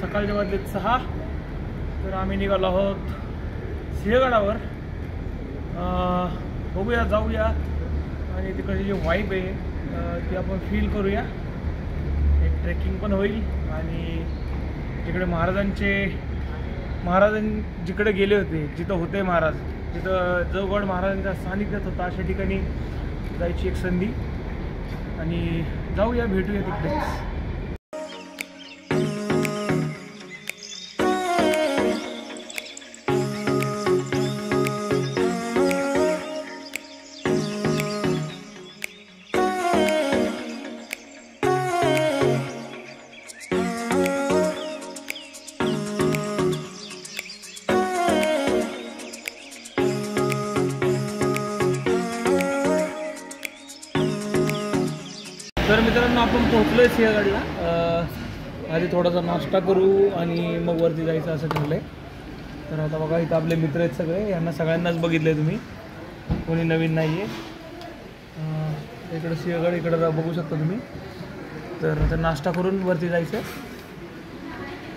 सकाळचे वाजलेत 6. तर आम्ही निघालो आहोत सिंहगडावर. बघूया, जाऊया आणि तिकडची जी वाईब आहे ती आपण फील करूया. एक ट्रेकिंग पण होईल आणि तिकडे महाराज जिकडे गेले होते, जिथं होते महाराज, जिथं जो गड महाराजांच्या सानिध्यात होता अशा ठिकाणी जायची एक संधी. आणि जाऊया, भेटूया तिकडे. तर मित्रांनो, आपण पोहोचलो आहे सिंहगडला. आधी थोडासा नाश्ता करू आणि मग वरती जायचं असं ठरलं आहे. तर आता बघा, इथं आपले मित्र आहेत सगळे, यांना सगळ्यांनाच बघितलं आहे तुम्ही, कोणी नवीन नाही आहे. इकडं सिंहगड इकडं बघू शकता तुम्ही. तर आता नाश्ता करून वरती जायचं.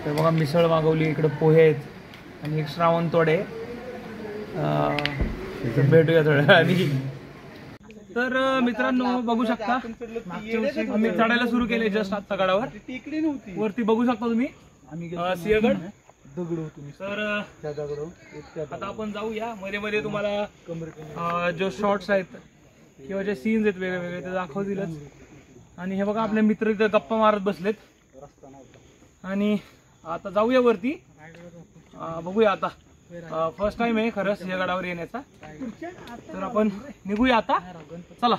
तर बघा, मिसळ मागवली, इकडं पोहे आहेत आणि एक श्रावणतोड आहे. भेटूया थोड्या वेळाने. तर मित्रांनो, बघू शकता आम्ही चढायला सुरू केले जस्ट आता गडावर. वरती बघू शकता तुम्ही सिंहगड. तर आता आपण जाऊया. मध्ये मध्ये तुम्हाला जो शॉर्ट्स आहेत किंवा जे सीन्स आहेत वेगळे ते दाखवतीलच. आणि हे बघा, आपले मित्र इथं गप्पा मारत बसलेत. आणि आता जाऊया वरती. बघूया, आता फर्स्ट टाइम आहे खरं सिंहगडावर येण्याचा. तर आपण निघूया आता, चला.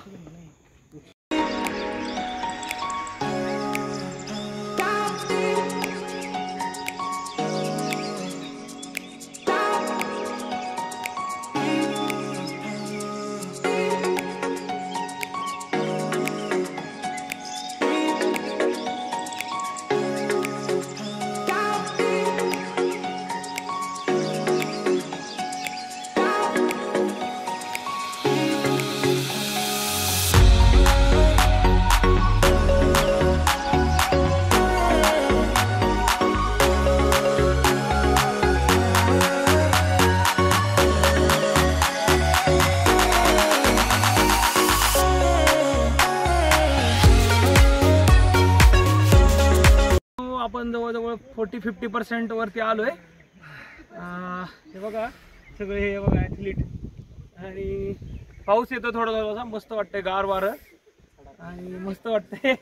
आपण जवळजवळ 40-50% वरती आलोय. हे बघा, सगळे हे बघा ॲथलीट. आणि पाऊस येतो थोडा थोडासा, मस्त वाटतंय, गार वारं आणि मस्त वाटतंय.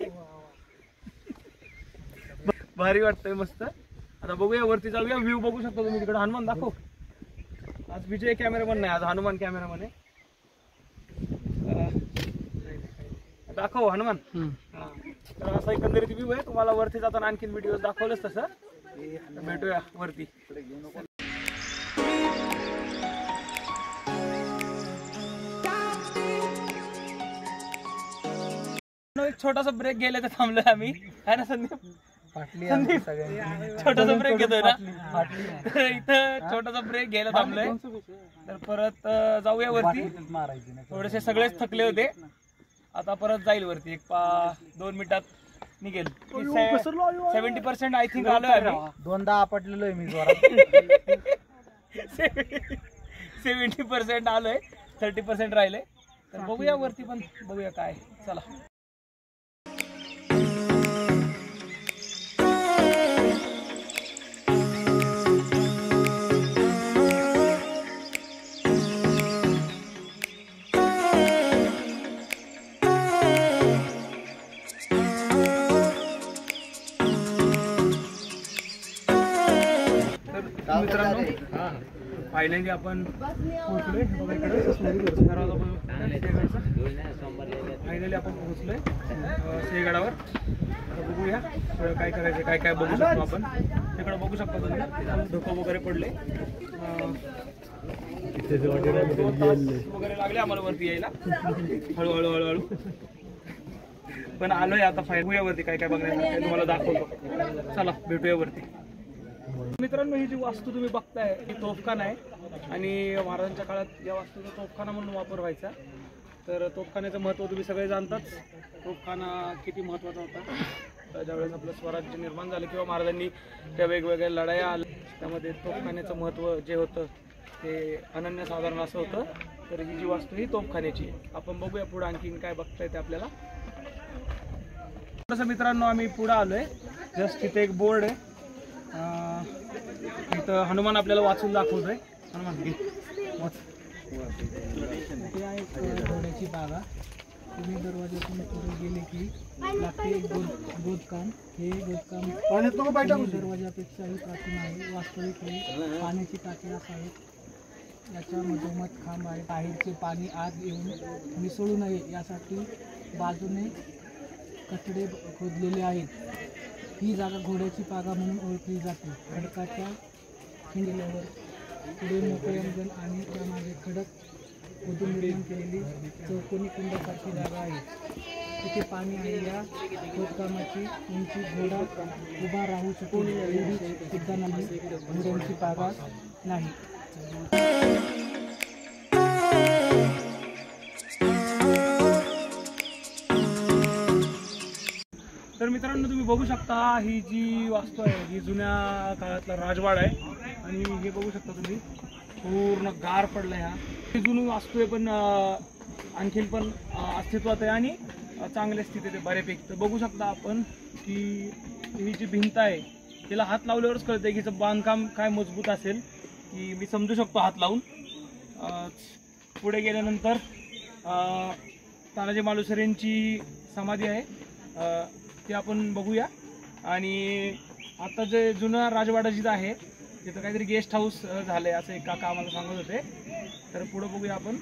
भारी वाटतंय, मस्त. आता बघूया, वरती जाऊया. व्ह्यू बघू शकता तुम्ही. तिकडे हनुमान दाखव. आज विजय कॅमेरामन नाही, आज हनुमान कॅमेरामन आहे. दाखव हनुमान. तर असा एकंदरीत व्ह्यू आहे. तुम्हाला वरती जाताना आणखीन व्हिडिओ दाखवलंच तसं. भेटूया वरती. एक छोटासा ब्रेक गेला तर थांबलोय आम्ही, है ना संदीप? छोटासा ब्रेक घेतोय ना इथं, छोटासा ब्रेक घ्यायला थांबलोय. तर परत जाऊया वरती. थोडेसे सगळेच थकले होते. आता परत जाईल वरती. 2 मिनिटात निघेल. 70% आय थिंक आलोय आम्ही. 2दा आपटलेलोय मी जोरात. 70% आलोय, 30% राहिले. तर बघूया वरती, पण बघूया काय. चला. मित्रांनो, फायनली आपण पोहोचलोय. फायनली आपण पोहोचलोय सिंहगडावर. आता बघूया काय करायचं, काय काय बघू शकतो आपण. तिकडे बघू शकता तुम्ही, धोका वगैरे पडले वगैरे लागले आम्हाला वरती यायला, हळूहळू. पण आलोय आता. फायनली वरती काय काय बघण्यासाठी तुम्हाला दाखवतो. चला, भेटूया वरती. मित्रांनो, ही जी वास्तू तुम्ही बघताय ही तोफखाना आहे. आणि महाराजांच्या काळात या वास्तूचा तोफखाना म्हणून वापर व्हायचा. तर तोफखान्याचं महत्त्व तुम्ही सगळे जाणताच. तोफखाना किती महत्त्वाचा होता. ज्यावेळेस आपलं स्वराज्य निर्माण झालं किंवा महाराजांनी त्या वेगवेगळ्या लढाया आल्या त्यामध्ये तोफखान्याचं महत्त्व जे होतं ते अनन्यसाधारण असं होतं. तर ही जी वास्तू ही तोफखान्याची आहे. आपण बघूया पुढे आणखीन काय बघता येते आपल्याला. तसं मित्रांनो आम्ही पुढे आलोय. जस्ट तिथे एक बोर्ड आहे. इथं हनुमान आपल्याला वाचून दाखवतोय. हनुमान घे वाच. घोड्याची बागा. तुम्ही दरवाजातून पुढे गेले की लागते एक गोदकाम. हे गोदकाम दरवाजापेक्षाही प्राचीन आहे. वास्तविक हे पाण्याची टाकी आहेत. याच्या मधोमध खांब आहे. बाहेरचे पाणी आत येऊन मिसळू नये यासाठी बाजूने कठडे खोदलेले आहेत. ही जागा घोड्याची पागा म्हणून ओळखली जाते. खडकाच्या खिंडल्यावर पुढे मोकळे अंगण आणि त्यामागे खडक खोदून निर्माण केलेली चौकोनी कुंडासारखी जागा आहे. तिथे पाणी आहे. या खोदकामाची उंची घोडा उभा राहू शकेल एवढी सुद्धा नाही. घोड्यांची पागा नाही. तर मित्रांनो तुम्ही बघू शकता ही जी वास्तू आहे ही जुन्या काळातला राजवाडा आहे. आणि हे बघू शकता तुम्ही पूर्ण गार पडलं. ह्या ही जुनी वास्तू आहे पण आणखीन पण अस्तित्वात आहे आणि चांगल्या स्थितीत आहे बऱ्यापैकी. तर बघू शकता आपण की ही जी भिंत आहे तिला हात लावल्यावरच कळतं की हिचं बांधकाम काय मजबूत असेल की मी समजू शकतो हात लावून. पुढे गेल्यानंतर तानाजी मालुसरेंची समाधी आहे ते आपण बघूया. आणि आता जे जुना राजवाडा जिथं आहे तिथं काहीतरी गेस्ट हाऊस झालं आहे असं एक काका आम्हाला सांगत होते. तर पुढं बघूया आपण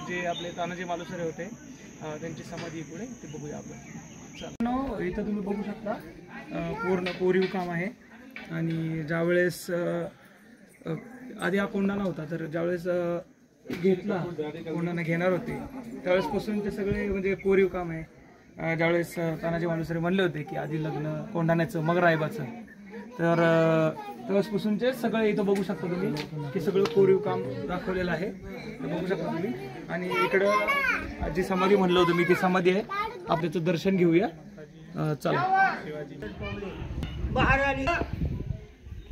जे आपले तानाजी मालुसरे होते त्यांची समाधी पुढे ते बघूया आपण. चला इथं तुम्ही बघू शकता पूर्ण कोरीव काम आहे. आणि ज्यावेळेस आधी हा कोंडाणा होता तर ज्यावेळेस घेतला कोंडाणा घेणार होते त्यावेळेसपासून ते सगळे म्हणजे कोरीव काम आहे. ज्यावेळेस तानाजी मालुसरे म्हणले होते की आधी लग्न कोंडाण्याचं मग रायबाचं तर त्यावेळेसपासूनचे सगळे इथं बघू शकता तुम्ही की सगळं कोरीव काम दाखवलेलं आहे. ते बघू शकता तुम्ही. आणि इकडं जी समाधी म्हणलं होतं मी ती समाधी आहे. आपण त्याचं दर्शन घेऊया. चला. महाराणी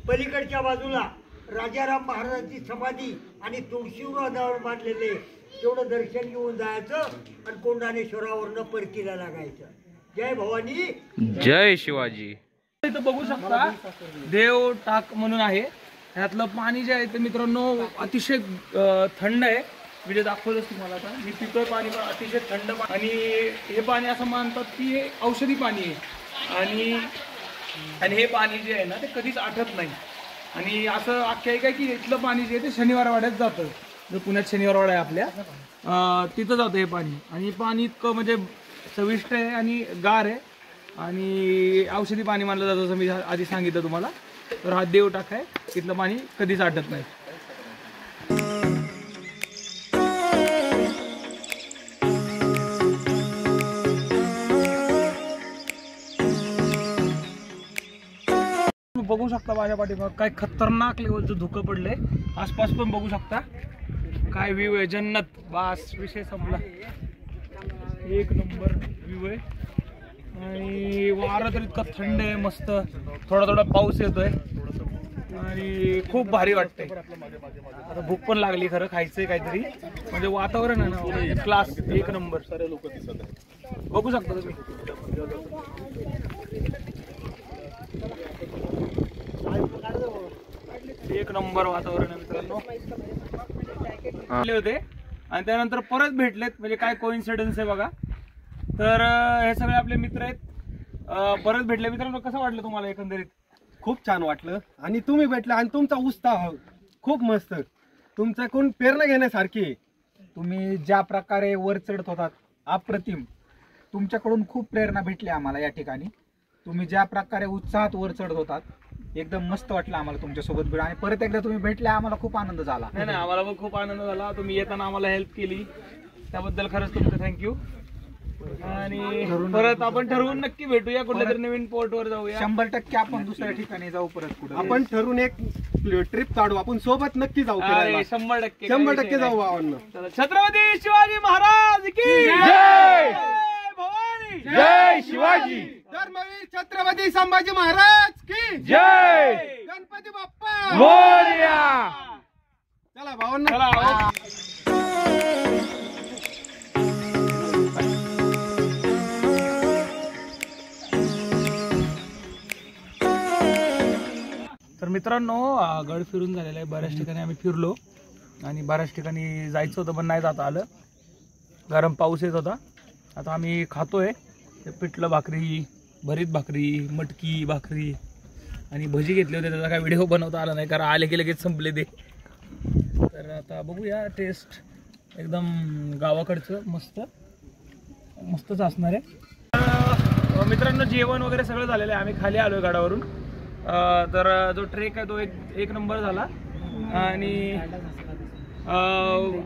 पलीकडच्या बाजूला राजाराम महाराजांची समाधी आणि तुळशीवर बांधलेले तेवढं दर्शन घेऊन जायचं आणि कोंडाणेश्वरावरनं परतीला लागायचं. जय भवानी जय शिवाजी. इथं बघू शकता देव टाक म्हणून आहे. ह्यातलं पाणी जे आहे ते मित्रांनो अतिशय थंड आहे. मी जे दाखवलंच तुम्हाला आता मी पितोय पाणी पण अतिशय थंड पाणी. आणि हे पाणी असं मानतात की हे औषधी पाणी आहे. आणि हे पाणी जे आहे ना ते कधीच आटत नाही. आणि असं आख्यायिका आहे की इथलं पाणी जे आहे ते शनिवारवाड्यात जातं. जो पुण्यात शनिवारवाडा आहे आपल्या तिथं जातं हे पाणी. आणि पाणी इतकं म्हणजे चविष्ट आहे आणि गार आहे आणि औषधी पाणी मानलं जातं असं मी आधी सांगितलं तुम्हाला. तर हा देव टाक आहे. इथलं पाणी कधीच आटत नाही. बघू शकता माझ्या पाठीमागे काय खतरनाक लेवलचं धुकं पडलंय. आसपास पण बघू शकता काय व्ह्यू आहे. जन्नत. बास विषय संपला. एक नंबर व्ह्यू आहे. आणि वारं तर इतकं थंड आहे मस्त. थोडा थोडा पाऊस येतोय आणि खूप भारी वाटतंय. आता भूक पण लागली खरं. खायचंय काहीतरी म्हणजे वातावरण आहे ना क्लास एक नंबर. सारे लोक बघू शकता तुम्ही. एक नंबर वातावरण आहे मित्रांनो. होते आणि त्यानंतर परत भेटलेत म्हणजे काय कोइन्सिडन्स आहे बघा. तर हे सगळे आपले मित्र आहेत. परत भेटले. मित्रांनो कसं वाटलं तुम्हाला एकंदरीत? खूप छान वाटलं. आणि तुम्ही भेटले आणि तुमचा उत्साह खूप मस्त. तुमच्याकडून प्रेरणा घेण्यासारखी. तुम्ही ज्या प्रकारे वर चढत होतात अप्रतिम. तुमच्याकडून खूप प्रेरणा भेटली आम्हाला या ठिकाणी. तुम्ही ज्या प्रकारे उत्साहात वर चढत होतात एकदम मस्त वाटलं आम्हाला तुमच्यासोबत भेट. आणि परत एकदा तुम्ही भेटले आम्हाला खूप आनंद झाला. नाही आम्हाला पण खूप आनंद झाला. तुम्ही येताना आम्हाला हेल्प केली त्याबद्दल खरंच तुमचं थँक्यू. आणि परत आपण ठरवून नक्की भेटूया कुठल्या तरी नवीन पोर्ट वर जाऊया. 100% आपण दुसऱ्या ठिकाणी जाऊ. परत कुठे आपण ठरवून एक ट्रिप काढू. आपण सोबत नक्की जाऊ. 100% जाऊ भावांना. छत्रपती शिवाजी महाराज की जय. भवानी. जय शिवाजी धर्मवीर छत्रपती संभाजी महाराज की जय गणपती बाप्पा मोरया. चला भावांना तर मित्रांनो गड फिरून झालेला आहे. बऱ्याच ठिकाणी आम्ही फिरलो आणि बऱ्याच ठिकाणी जायचं होतं पण नाही जाता आलं, गरम पाऊस येत होता. आता आम्ही खातोय पिठलं भाकरी, भरीत भाकरी, मटकी भाकरी आणि भजी घेतले होते. त्याचा काय व्हिडिओ बनवता आला नाही कारण आले की लगेच संपले ते. तर आता बघूया, टेस्ट एकदम गावाकडचं मस्तच असणार आहे. तर मित्रांनो जेवण वगैरे सगळं झालेलं आहे. आम्ही खाली आलो आहे गडावरून. तर जो ट्रेक आहे तो एक नंबर झाला आणि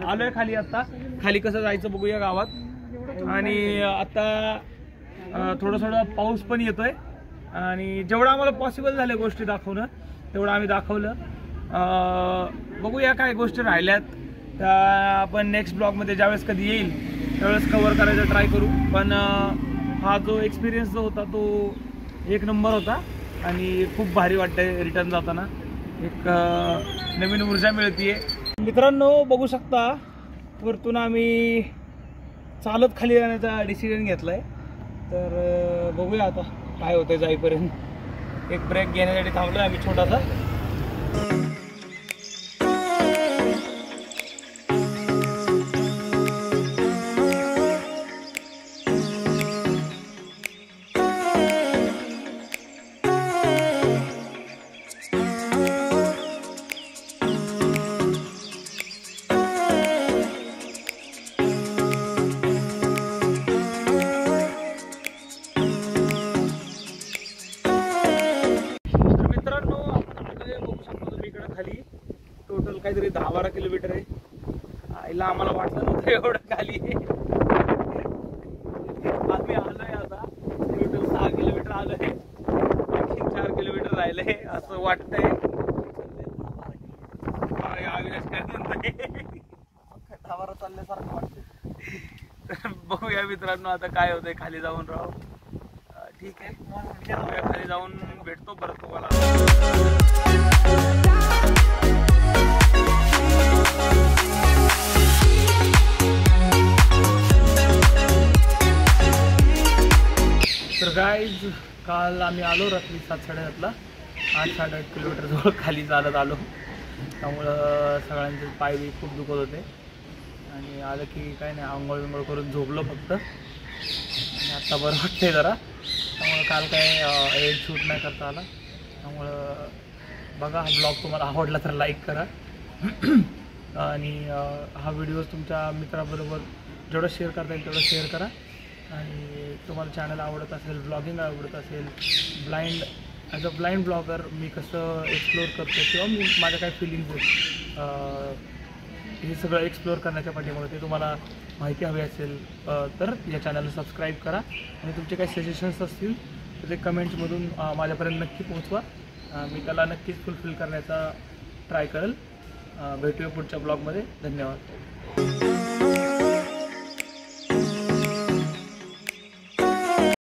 आलोय खाली. आता खाली कसं जायचं बघूया गावात. आणि आता थोडं पाऊस पण येतोय आणि जेवढं आम्हाला पॉसिबल झाल्या गोष्टी दाखवणं तेवढं आम्ही दाखवलं. बघूया काय गोष्टी राहिल्यात त्या आपण नेक्स्ट ब्लॉगमध्ये ज्यावेळेस कधी येईल त्यावेळेस कव्हर करायचा ट्राय करू. पण हा जो एक्सपिरियन्स जो होता तो एक नंबर होता आणि खूप भारी वाटतंय. रिटर्न जाताना एक नवीन ऊर्जा मिळतीये. मित्रांनो बघू शकता वरतून आम्ही चालत खाली जाण्याचा डिसिजन घेतलाय. तर बघूया आता काय होतंय जाईपर्यंत. एक ब्रेक घेण्यासाठी थांबलोय आम्ही छोटासा. टोटल काहीतरी 10-12 किलोमीटर आहे. आईला आम्हाला वाटलं नव्हतं एवढं खाली. आम्ही आलोय आता टोटल 6 किलोमीटर आलोय. 4 किलोमीटर राहिले असं वाटतंय. चालल्यासारखं वाटतंय. बघूया मित्रांनो आता काय होतंय. खाली जाऊन राहू. ठीक आहे खाली जाऊन भेटतो परत तुम्हाला. तर गाईज काल आम्ही आलो रात्री 7-8:30ला. 8-8.5 किलोमीटर जवळ खाली चालत आलो. त्यामुळं सगळ्यांचे पाय बी खूप दुखत होते आणि आलं की काय नाही आंघोळ बिंघोळ करून झोपलो फक्त. आणि आत्ता बरं वाटतंय जरा. त्यामुळं काल काय शूट नाही करता आला. त्यामुळं बघा हा ब्लॉग तुम्हाला आवडला तर लाईक करा आणि हा व्हिडिओ तुमच्या मित्राबरोबर जेवढं शेअर करता येईल तेवढं शेअर करा. आणि तुम्हाला चॅनल आवडत असेल, ब्लॉगिंग आवडत असेल, ॲज अ ब्लाइंड ब्लॉगर मी कसं एक्सप्लोअर करतो किंवा मी माझ्या काय फिलिंग्स आहेत हे सगळं एक्सप्लोअर करण्याच्या पाठीमागे ते तुम्हाला माहिती हवी असेल तर या चॅनलला सबस्क्राईब करा. आणि तुमचे काही सजेशन्स असतील तर ते कमेंट्समधून माझ्यापर्यंत नक्की पोहोचवा. मी त्याला नक्कीच फुलफिल करण्याचा ट्राय करेल. भेटूया पुढच्या ब्लॉगमध्ये. धन्यवाद.